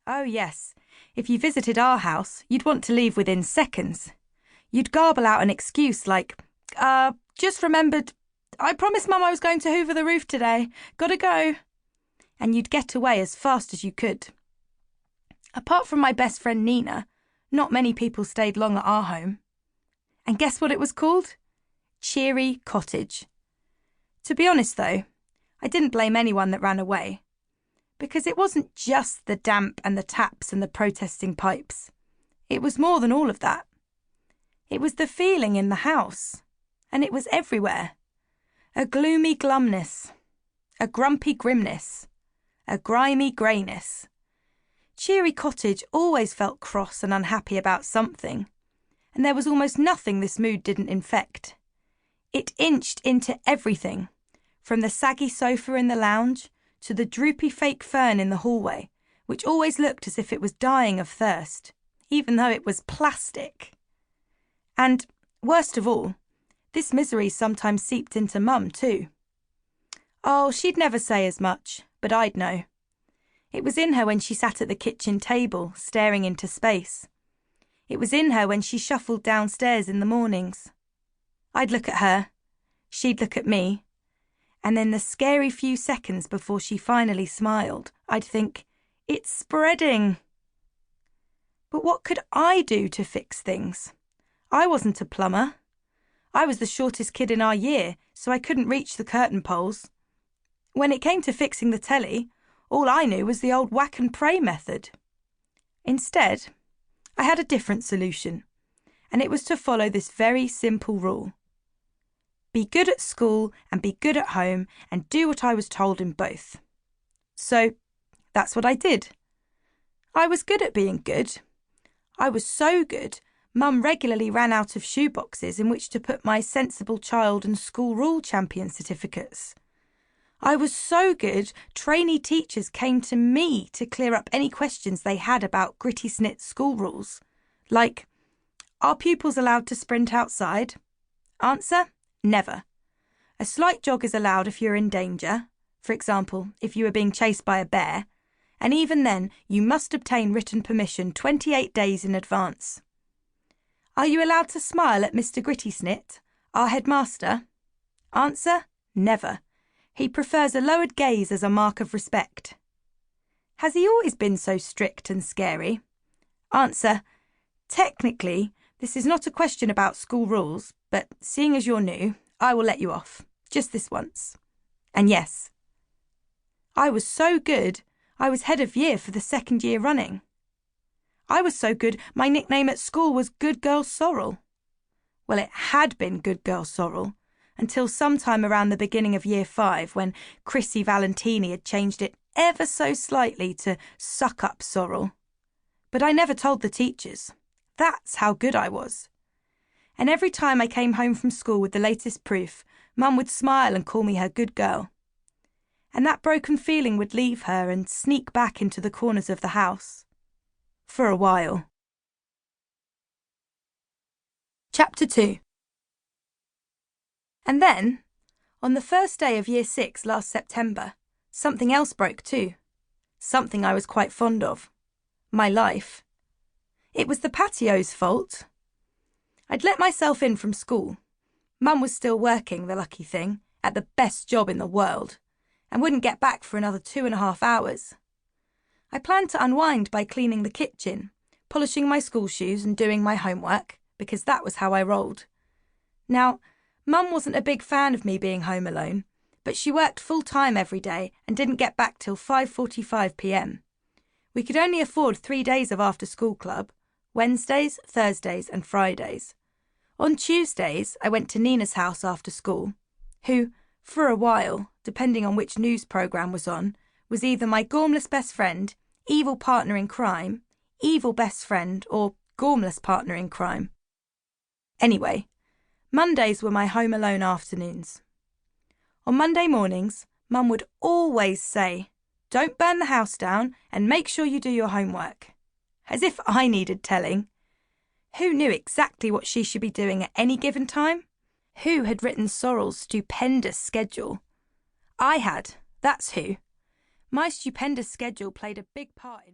Oh, yes. If you visited our house, you'd want to leave within seconds. You'd garble out an excuse like, just remembered, I promised Mum I was going to hoover the roof today. Gotta go. And you'd get away as fast as you could. Apart from my best friend Nina, not many people stayed long at our home. And guess what it was called? Cheery Cottage. To be honest, though, I didn't blame anyone that ran away. Because it wasn't just the damp and the taps and the protesting pipes. It was more than all of that. It was the feeling in the house, and it was everywhere. A gloomy glumness, a grumpy grimness, a grimy greyness. Cheery Cottage always felt cross and unhappy about something, and there was almost nothing this mood didn't infect. It inched into everything, from the saggy sofa in the lounge to the droopy fake fern in the hallway, which always looked as if it was dying of thirst, even though it was plastic. And, worst of all, this misery sometimes seeped into Mum too. Oh, she'd never say as much, but I'd know. It was in her when she sat at the kitchen table, staring into space. It was in her when she shuffled downstairs in the mornings. I'd look at her, she'd look at me, and in the scary few seconds before she finally smiled, I'd think, it's spreading. But what could I do to fix things? I wasn't a plumber. I was the shortest kid in our year, so I couldn't reach the curtain poles. When it came to fixing the telly, all I knew was the old whack and pray method. Instead, I had a different solution, and it was to follow this very simple rule. Be good at school and be good at home and do what I was told in both. So, that's what I did. I was good at being good. I was so good, Mum regularly ran out of shoeboxes in which to put my sensible child and school rule champion certificates. I was so good, trainee teachers came to me to clear up any questions they had about gritty snit school rules. Like, are pupils allowed to sprint outside? Answer, never. A slight jog is allowed if you're in danger, for example, if you are being chased by a bear, and even then you must obtain written permission 28 days in advance. Are you allowed to smile at Mr. Gritty Snit, our headmaster? Answer, never. He prefers a lowered gaze as a mark of respect. Has he always been so strict and scary? Answer, technically, this is not a question about school rules, but seeing as you're new, I will let you off, just this once. And yes, I was so good, I was head of year for the second year running. I was so good, my nickname at school was Good Girl Sorrel. Well, it had been Good Girl Sorrel, until sometime around the beginning of year 5 when Chrissy Valentini had changed it ever so slightly to Suck Up Sorrel. But I never told the teachers. That's how good I was. And every time I came home from school with the latest proof, Mum would smile and call me her good girl. And that broken feeling would leave her and sneak back into the corners of the house. For a while. Chapter 2. And then, on the first day of year 6 last September, something else broke too. Something I was quite fond of. My life. It was the patio's fault. I'd let myself in from school. Mum was still working, the lucky thing, at the best job in the world, and wouldn't get back for another 2.5 hours. I planned to unwind by cleaning the kitchen, polishing my school shoes and doing my homework, because that was how I rolled. Now, Mum wasn't a big fan of me being home alone, but she worked full-time every day and didn't get back till 5:45 p.m. We could only afford 3 days of after-school club, Wednesdays, Thursdays and Fridays. On Tuesdays, I went to Nina's house after school, who, for a while, depending on which news programme was on, was either my gormless best friend, evil partner in crime, evil best friend, or gormless partner in crime. Anyway, Mondays were my home alone afternoons. On Monday mornings, Mum would always say, "Don't burn the house down and make sure you do your homework." As if I needed telling. Who knew exactly what she should be doing at any given time? Who had written Sorrel's stupendous schedule? I had, that's who. My stupendous schedule played a big part in